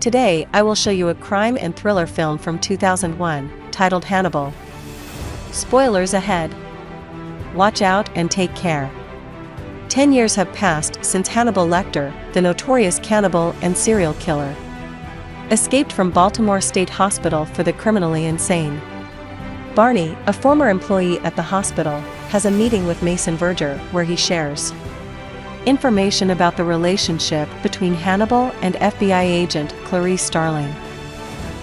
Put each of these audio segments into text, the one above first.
Today, I will show you a crime and thriller film from 2001, titled Hannibal. Spoilers ahead. Watch out and take care. 10 years have passed since Hannibal Lecter, the notorious cannibal and serial killer, escaped from Baltimore State Hospital for the criminally insane. Barney, a former employee at the hospital, has a meeting with Mason Verger where he shares information about the relationship between Hannibal and FBI agent Clarice Starling.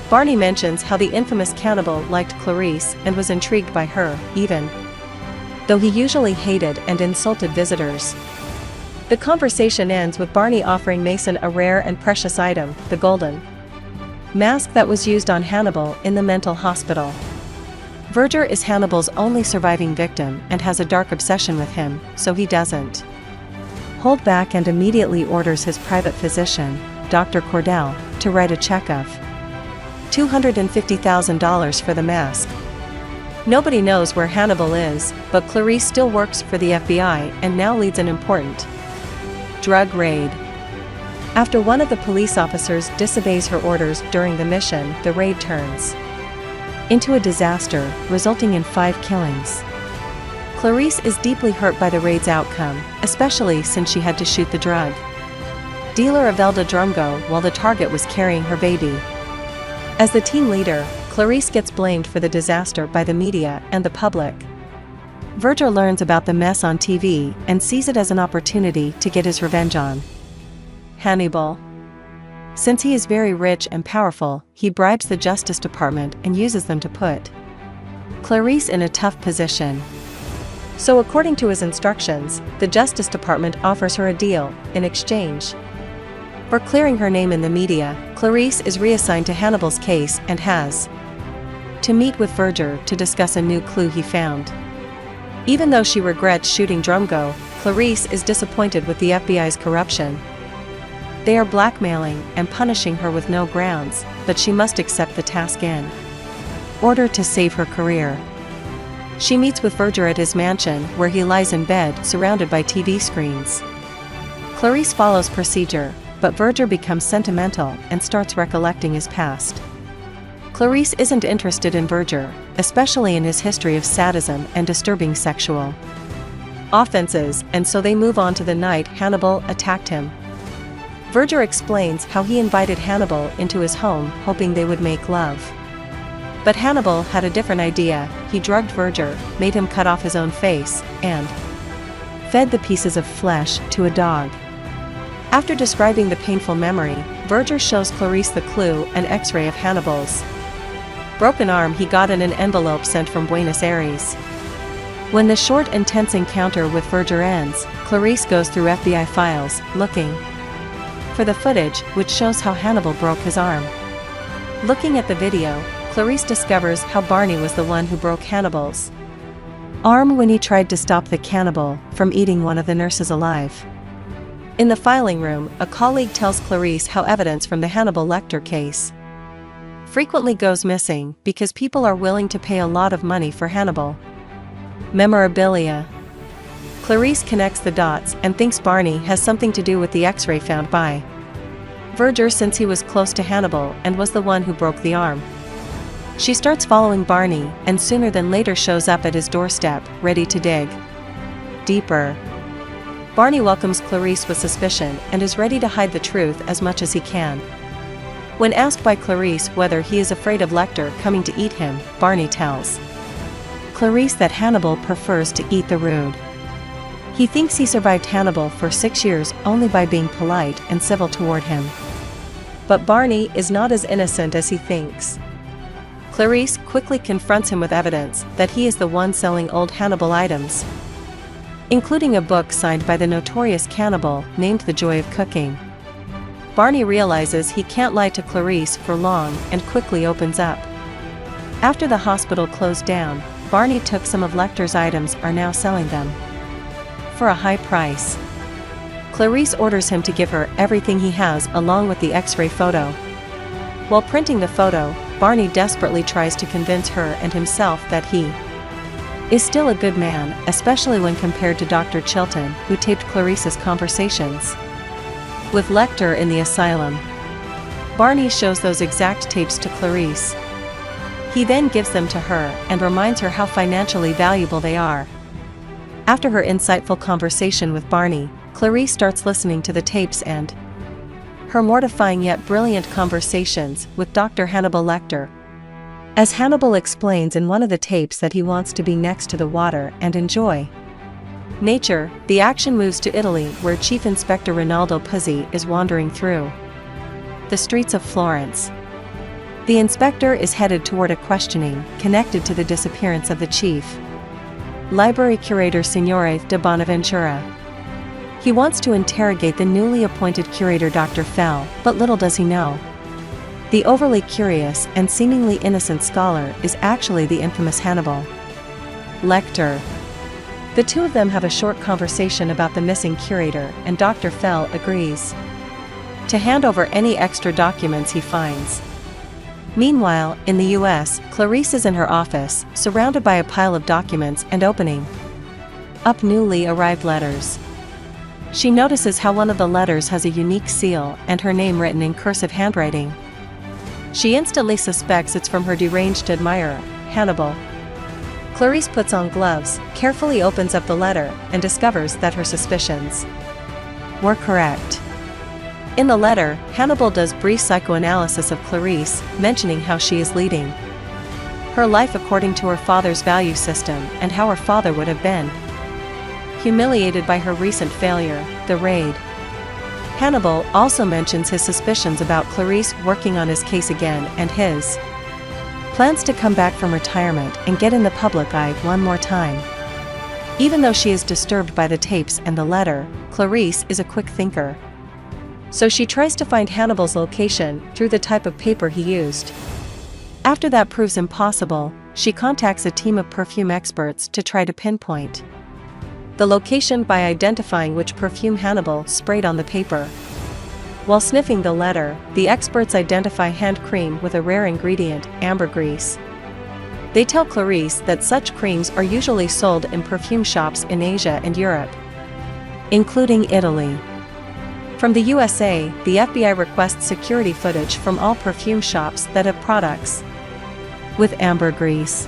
Barney mentions how the infamous cannibal liked Clarice and was intrigued by her, even though he usually hated and insulted visitors. The conversation ends with Barney offering Mason a rare and precious item, the golden mask that was used on Hannibal in the mental hospital. Verger is Hannibal's only surviving victim and has a dark obsession with him, so he doesn't hold back and immediately orders his private physician, Dr. Cordell, to write a check of $250,000 for the mask. Nobody knows where Hannibal is, but Clarice still works for the FBI and now leads an important drug raid. After one of the police officers disobeys her orders during the mission, the raid turns into a disaster, resulting in 5 killings. Clarice is deeply hurt by the raid's outcome, especially since she had to shoot the drug dealer Avelda Drumgo while the target was carrying her baby. As the team leader, Clarice gets blamed for the disaster by the media and the public. Verger learns about the mess on TV and sees it as an opportunity to get his revenge on Hannibal. Since he is very rich and powerful, he bribes the Justice Department and uses them to put Clarice in a tough position. So according to his instructions, the Justice Department offers her a deal. In exchange for clearing her name in the media, Clarice is reassigned to Hannibal's case and has to meet with Verger to discuss a new clue he found. Even though she regrets shooting Drumgo, Clarice is disappointed with the FBI's corruption. They are blackmailing and punishing her with no grounds, but she must accept the task in order to save her career. She meets with Verger at his mansion where he lies in bed surrounded by TV screens. Clarice follows procedure, but Verger becomes sentimental and starts recollecting his past. Clarice isn't interested in Verger, especially in his history of sadism and disturbing sexual offenses, and so they move on to the night Hannibal attacked him. Verger explains how he invited Hannibal into his home hoping they would make love. But Hannibal had a different idea. He drugged Verger, made him cut off his own face, and fed the pieces of flesh to a dog. After describing the painful memory, Verger shows Clarice the clue, an X-ray of Hannibal's broken arm he got in an envelope sent from Buenos Aires. When the short, intense encounter with Verger ends, Clarice goes through FBI files, looking for the footage, which shows how Hannibal broke his arm. Looking at the video, Clarice discovers how Barney was the one who broke Hannibal's arm when he tried to stop the cannibal from eating one of the nurses alive. In the filing room, a colleague tells Clarice how evidence from the Hannibal Lecter case frequently goes missing because people are willing to pay a lot of money for Hannibal memorabilia. Clarice connects the dots and thinks Barney has something to do with the X-ray found by Verger since he was close to Hannibal and was the one who broke the arm. She starts following Barney and sooner than later shows up at his doorstep, ready to dig deeper. Barney welcomes Clarice with suspicion and is ready to hide the truth as much as he can. When asked by Clarice whether he is afraid of Lecter coming to eat him, Barney tells Clarice that Hannibal prefers to eat the rude. He thinks he survived Hannibal for 6 years only by being polite and civil toward him. But Barney is not as innocent as he thinks. Clarice quickly confronts him with evidence that he is the one selling old Hannibal items, including a book signed by the notorious cannibal named The Joy of Cooking. Barney realizes he can't lie to Clarice for long and quickly opens up. After the hospital closed down, Barney took some of Lecter's items and are now selling them for a high price. Clarice orders him to give her everything he has along with the X-ray photo. While printing the photo, Barney desperately tries to convince her and himself that he is still a good man, especially when compared to Dr. Chilton, who taped Clarice's conversations with Lecter in the asylum. Barney shows those exact tapes to Clarice. He then gives them to her and reminds her how financially valuable they are. After her insightful conversation with Barney, Clarice starts listening to the tapes and her mortifying yet brilliant conversations with Dr. Hannibal Lecter. As Hannibal explains in one of the tapes that he wants to be next to the water and enjoy nature, the action moves to Italy, where Chief Inspector Rinaldo Puzzi is wandering through the streets of Florence. The inspector is headed toward a questioning connected to the disappearance of the chief library curator Signore de Bonaventura. He wants to interrogate the newly appointed curator Dr. Fell, but little does he know. The overly curious and seemingly innocent scholar is actually the infamous Hannibal Lecter. The two of them have a short conversation about the missing curator, and Dr. Fell agrees to hand over any extra documents he finds. Meanwhile, in the US, Clarice is in her office, surrounded by a pile of documents and opening up newly arrived letters. She notices how one of the letters has a unique seal and her name written in cursive handwriting. She instantly suspects it's from her deranged admirer, Hannibal. Clarice puts on gloves, carefully opens up the letter, and discovers that her suspicions were correct. In the letter, Hannibal does brief psychoanalysis of Clarice, mentioning how she is leading her life according to her father's value system and how her father would have been humiliated by her recent failure, the raid. Hannibal also mentions his suspicions about Clarice working on his case again and his plans to come back from retirement and get in the public eye one more time. Even though she is disturbed by the tapes and the letter, Clarice is a quick thinker. So she tries to find Hannibal's location through the type of paper he used. After that proves impossible, she contacts a team of perfume experts to try to pinpoint the location by identifying which perfume Hannibal sprayed on the paper. While sniffing the letter, the experts identify hand cream with a rare ingredient, ambergris. They tell Clarice that such creams are usually sold in perfume shops in Asia and Europe, including Italy. From the USA, the FBI requests security footage from all perfume shops that have products with ambergris.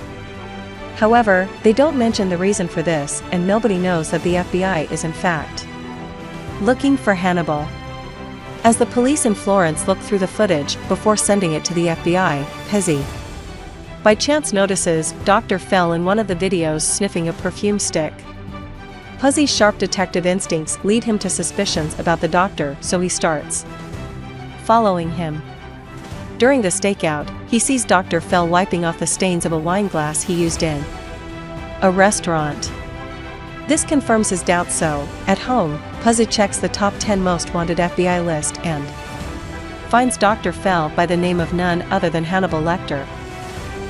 However, they don't mention the reason for this, and nobody knows that the FBI is in fact looking for Hannibal. As the police in Florence look through the footage before sending it to the FBI, Puzzi by chance notices Dr. Fell in one of the videos sniffing a perfume stick. Puzzi's sharp detective instincts lead him to suspicions about the doctor, so he starts following him. During the stakeout, he sees Dr. Fell wiping off the stains of a wine glass he used in a restaurant. This confirms his doubts, so, at home, Puzzi checks the top 10 most wanted FBI list and finds Dr. Fell by the name of none other than Hannibal Lecter.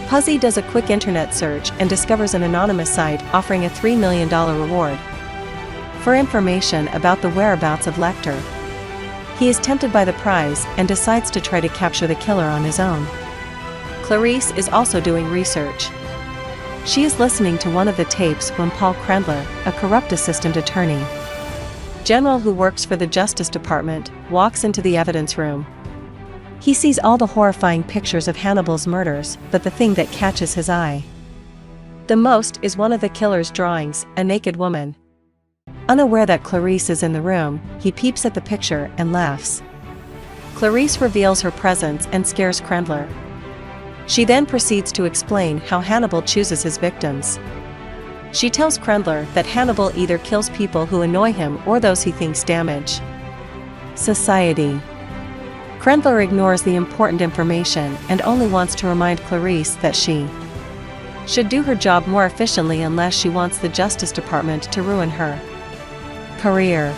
Puzzi does a quick internet search and discovers an anonymous site offering a $3 million reward for information about the whereabouts of Lecter. He is tempted by the prize and decides to try to capture the killer on his own. Clarice is also doing research. She is listening to one of the tapes when Paul Krendler, a corrupt assistant attorney general who works for the Justice Department, walks into the evidence room. He sees all the horrifying pictures of Hannibal's murders, but the thing that catches his eye the most is one of the killer's drawings, a naked woman. Unaware that Clarice is in the room, he peeps at the picture and laughs. Clarice reveals her presence and scares Krendler. She then proceeds to explain how Hannibal chooses his victims. She tells Krendler that Hannibal either kills people who annoy him or those he thinks damage society. Krendler ignores the important information and only wants to remind Clarice that she should do her job more efficiently unless she wants the Justice Department to ruin her career.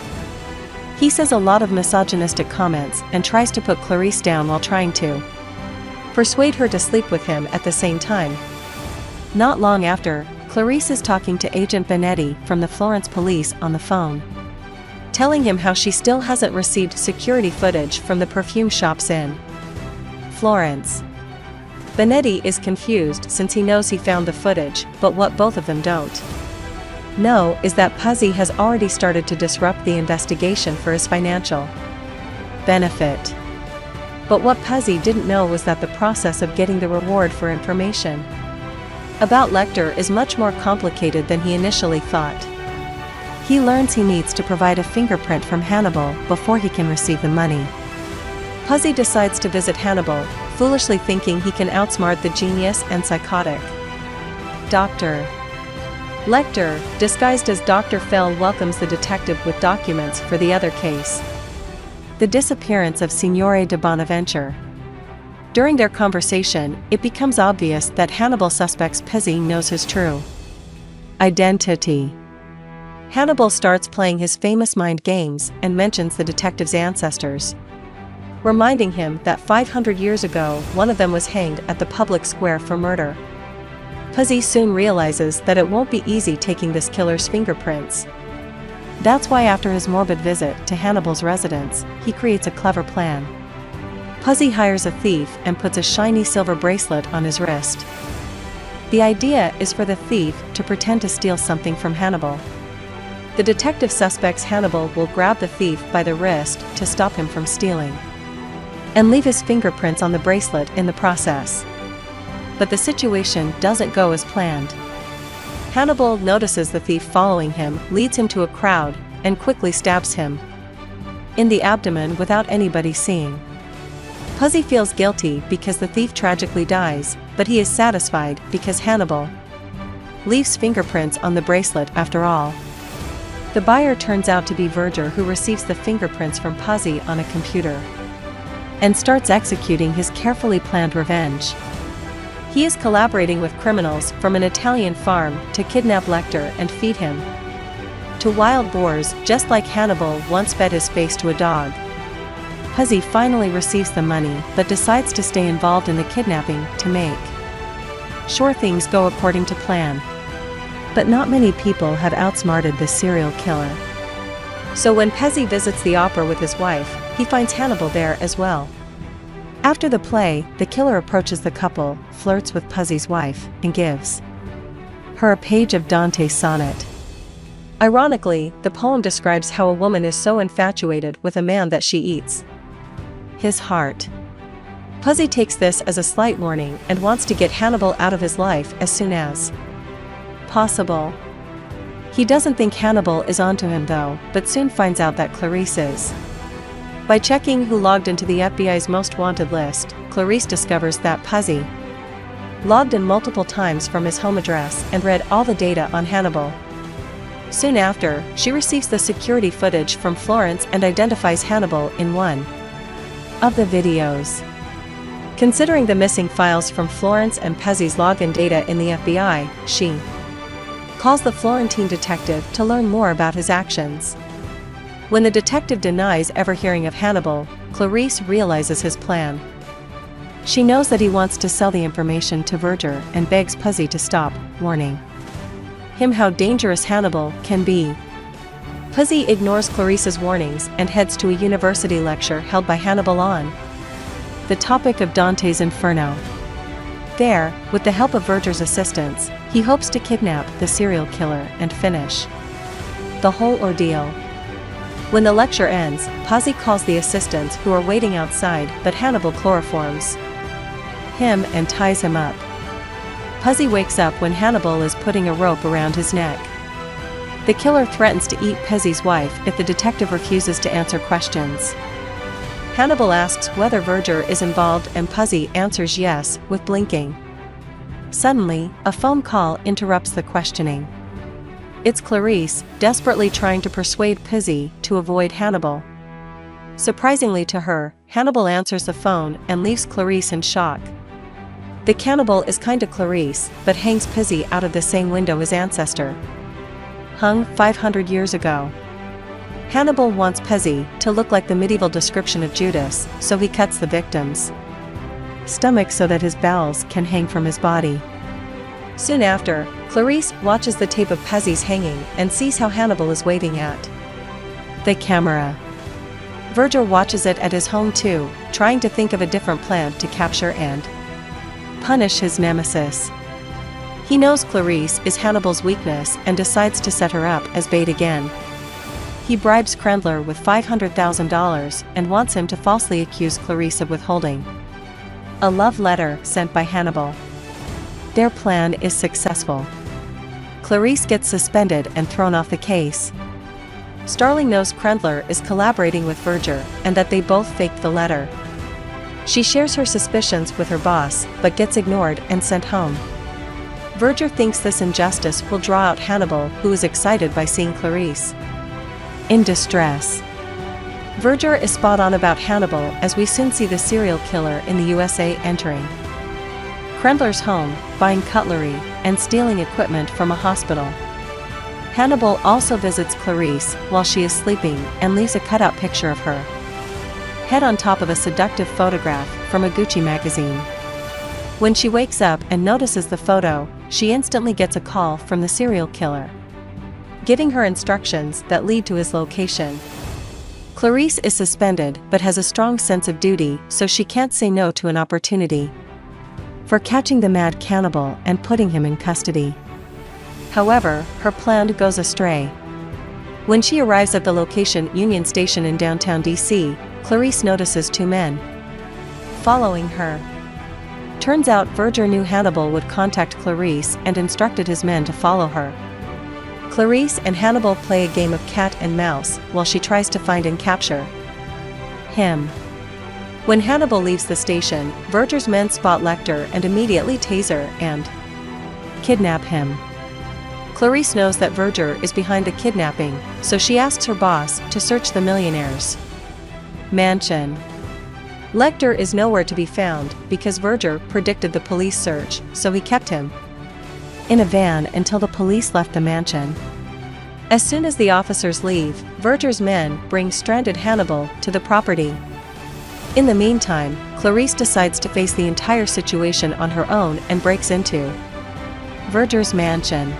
He says a lot of misogynistic comments and tries to put Clarice down while trying to persuade her to sleep with him at the same time. Not long after, Clarice is talking to Agent Benetti from the Florence police on the phone, telling him how she still hasn't received security footage from the perfume shops in Florence. Benetti is confused since he knows he found the footage, but what both of them don't know is that Puzzi has already started to disrupt the investigation for his financial benefit. But what Puzzy didn't know was that the process of getting the reward for information about Lecter is much more complicated than he initially thought. He learns he needs to provide a fingerprint from Hannibal before he can receive the money. Puzzy decides to visit Hannibal, foolishly thinking he can outsmart the genius and psychotic Dr. Lecter, disguised as Dr. Fell, welcomes the detective with documents for the other case, the disappearance of Signore de Bonaventure. During their conversation, it becomes obvious that Hannibal suspects Puzzy knows his true identity. Hannibal starts playing his famous mind games and mentions the detective's ancestors, reminding him that 500 years ago one of them was hanged at the public square for murder. Puzzy soon realizes that it won't be easy taking this killer's fingerprints. That's why after his morbid visit to Hannibal's residence, he creates a clever plan. Puzzy hires a thief and puts a shiny silver bracelet on his wrist. The idea is for the thief to pretend to steal something from Hannibal. The detective suspects Hannibal will grab the thief by the wrist to stop him from stealing, and leave his fingerprints on the bracelet in the process. But the situation doesn't go as planned. Hannibal notices the thief following him, leads him to a crowd, and quickly stabs him in the abdomen without anybody seeing. Puzzy feels guilty because the thief tragically dies, but he is satisfied because Hannibal leaves fingerprints on the bracelet after all. The buyer turns out to be Verger, who receives the fingerprints from Puzzy on a computer and starts executing his carefully planned revenge. He is collaborating with criminals from an Italian farm to kidnap Lecter and feed him to wild boars, just like Hannibal once fed his face to a dog. Puzzy finally receives the money but decides to stay involved in the kidnapping to make sure things go according to plan. But not many people have outsmarted the serial killer. So when Puzzy visits the opera with his wife, he finds Hannibal there as well. After the play, the killer approaches the couple, flirts with Puzzy's wife, and gives her a page of Dante's sonnet. Ironically, the poem describes how a woman is so infatuated with a man that she eats his heart. Puzzy takes this as a slight warning and wants to get Hannibal out of his life as soon as possible. He doesn't think Hannibal is onto him though, but soon finds out that Clarice is. By checking who logged into the FBI's most wanted list, Clarice discovers that Puzzy logged in multiple times from his home address and read all the data on Hannibal. Soon after, she receives the security footage from Florence and identifies Hannibal in one of the videos. Considering the missing files from Florence and Puzzy's login data in the FBI, she calls the Florentine detective to learn more about his actions. When the detective denies ever hearing of Hannibal, Clarice realizes his plan. She knows that he wants to sell the information to Verger and begs Puzzy to stop, warning him how dangerous Hannibal can be. Puzzy ignores Clarice's warnings and heads to a university lecture held by Hannibal on the topic of Dante's Inferno. There, with the help of Verger's assistance, he hopes to kidnap the serial killer and finish the whole ordeal. When the lecture ends, Puzzy calls the assistants who are waiting outside, but Hannibal chloroforms him and ties him up. Puzzy wakes up when Hannibal is putting a rope around his neck. The killer threatens to eat Puzzy's wife if the detective refuses to answer questions. Hannibal asks whether Verger is involved and Puzzy answers yes, with blinking. Suddenly, a phone call interrupts the questioning. It's Clarice, desperately trying to persuade Puzzy to avoid Hannibal. Surprisingly to her, Hannibal answers the phone and leaves Clarice in shock. The cannibal is kind to Clarice, but hangs Puzzy out of the same window his ancestor hung 500 years ago. Hannibal wants Puzzy to look like the medieval description of Judas, so he cuts the victim's stomach so that his bowels can hang from his body. Soon after, Clarice watches the tape of Puzzy's hanging and sees how Hannibal is waving at the camera. Verger watches it at his home too, trying to think of a different plan to capture and punish his nemesis. He knows Clarice is Hannibal's weakness and decides to set her up as bait again. He bribes Krendler with $500,000 and wants him to falsely accuse Clarice of withholding a love letter sent by Hannibal. Their plan is successful. Clarice gets suspended and thrown off the case. Starling knows Krendler is collaborating with Verger and that they both faked the letter. She shares her suspicions with her boss, but gets ignored and sent home. Verger thinks this injustice will draw out Hannibal, who is excited by seeing Clarice in distress. Verger is spot on about Hannibal, as we soon see the serial killer in the USA entering Krendler's home, buying cutlery, and stealing equipment from a hospital. Hannibal also visits Clarice while she is sleeping and leaves a cutout picture of her head on top of a seductive photograph from a Gucci magazine. When she wakes up and notices the photo, she instantly gets a call from the serial killer, giving her instructions that lead to his location. Clarice is suspended but has a strong sense of duty, so she can't say no to an opportunity for catching the mad cannibal and putting him in custody. However, her plan goes astray. When she arrives at the location Union Station in downtown DC, Clarice notices two men following her. Turns out Verger knew Hannibal would contact Clarice and instructed his men to follow her. Clarice and Hannibal play a game of cat and mouse while she tries to find and capture him. When Hannibal leaves the station, Verger's men spot Lecter and immediately taser and kidnap him. Clarice knows that Verger is behind the kidnapping, so she asks her boss to search the millionaire's mansion. Lecter is nowhere to be found because Verger predicted the police search, so he kept him in a van until the police left the mansion. As soon as the officers leave, Verger's men bring stranded Hannibal to the property. In the meantime, Clarice decides to face the entire situation on her own and breaks into Verger's mansion.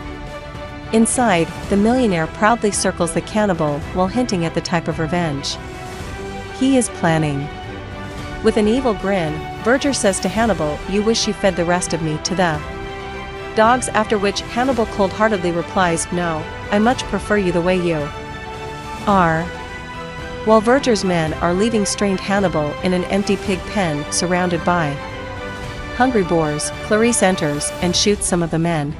Inside, the millionaire proudly circles the cannibal while hinting at the type of revenge he is planning. With an evil grin, Verger says to Hannibal, "You wish you fed the rest of me to the dogs," after which Hannibal cold-heartedly replies, "No, I much prefer you the way you are." While Verger's men are leaving strained Hannibal in an empty pig pen surrounded by hungry boars, Clarice enters and shoots some of the men.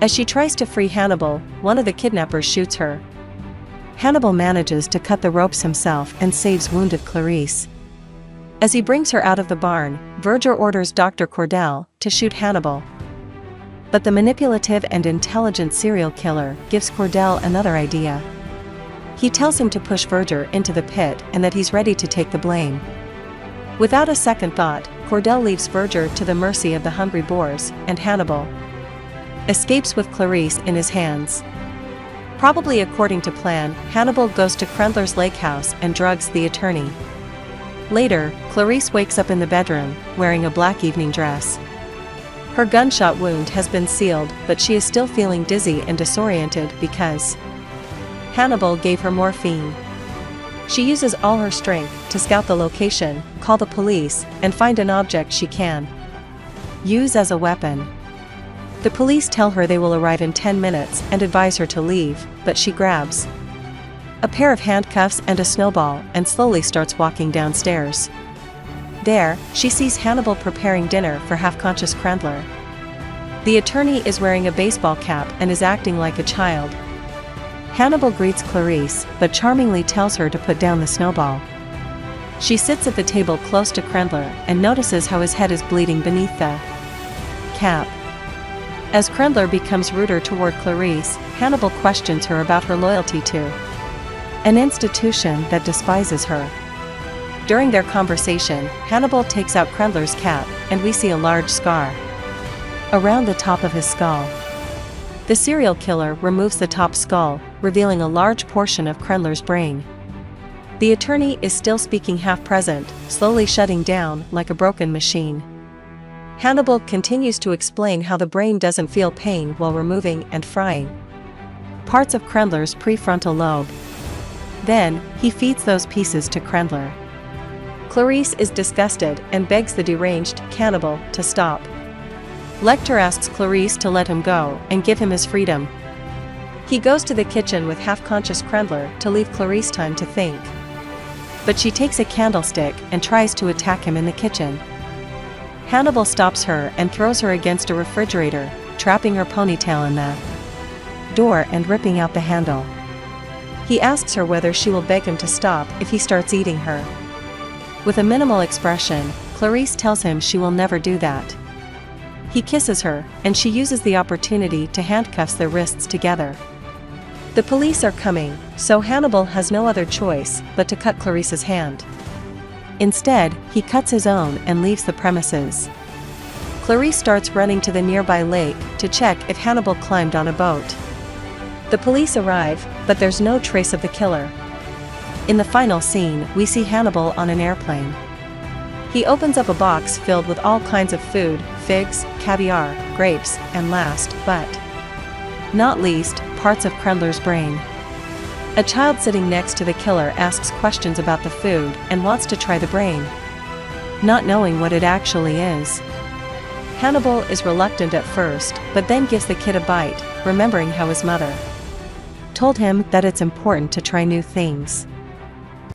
As she tries to free Hannibal, one of the kidnappers shoots her. Hannibal manages to cut the ropes himself and saves wounded Clarice. As he brings her out of the barn, Verger orders Dr. Cordell to shoot Hannibal. But the manipulative and intelligent serial killer gives Cordell another idea. He tells him to push Verger into the pit and that he's ready to take the blame. Without a second thought, Cordell leaves Verger to the mercy of the hungry boars, and Hannibal escapes with Clarice in his hands. Probably according to plan, Hannibal goes to Krendler's lake house and drugs the attorney. Later, Clarice wakes up in the bedroom, wearing a black evening dress. Her gunshot wound has been sealed, but she is still feeling dizzy and disoriented because Hannibal gave her morphine. She uses all her strength to scout the location, call the police, and find an object she can use as a weapon. The police tell her they will arrive in 10 minutes and advise her to leave, but she grabs a pair of handcuffs and a snowball and slowly starts walking downstairs. There, she sees Hannibal preparing dinner for half-conscious Krendler. The attorney is wearing a baseball cap and is acting like a child. Hannibal greets Clarice, but charmingly tells her to put down the snowball. She sits at the table close to Krendler and notices how his head is bleeding beneath the cap. As Krendler becomes ruder toward Clarice, Hannibal questions her about her loyalty to an institution that despises her. During their conversation, Hannibal takes out Krendler's cap, and we see a large scar around the top of his skull. The serial killer removes the top skull, revealing a large portion of Krendler's brain. The attorney is still speaking half-present, slowly shutting down like a broken machine. Hannibal continues to explain how the brain doesn't feel pain while removing and frying parts of Krendler's prefrontal lobe. Then, he feeds those pieces to Krendler. Clarice is disgusted and begs the deranged cannibal to stop. Lecter asks Clarice to let him go and give him his freedom. He goes to the kitchen with half-conscious Krendler to leave Clarice time to think. But she takes a candlestick and tries to attack him in the kitchen. Hannibal stops her and throws her against a refrigerator, trapping her ponytail in the door and ripping out the handle. He asks her whether she will beg him to stop if he starts eating her. With a minimal expression, Clarice tells him she will never do that. He kisses her, and she uses the opportunity to handcuff their wrists together. The police are coming, so Hannibal has no other choice but to cut Clarice's hand. Instead, he cuts his own and leaves the premises. Clarice starts running to the nearby lake to check if Hannibal climbed on a boat. The police arrive, but there's no trace of the killer. In the final scene, we see Hannibal on an airplane. He opens up a box filled with all kinds of food: figs, caviar, grapes, and last, but not least, parts of Krendler's brain. A child sitting next to the killer asks questions about the food and wants to try the brain, not knowing what it actually is. Hannibal is reluctant at first, but then gives the kid a bite, remembering how his mother told him that it's important to try new things.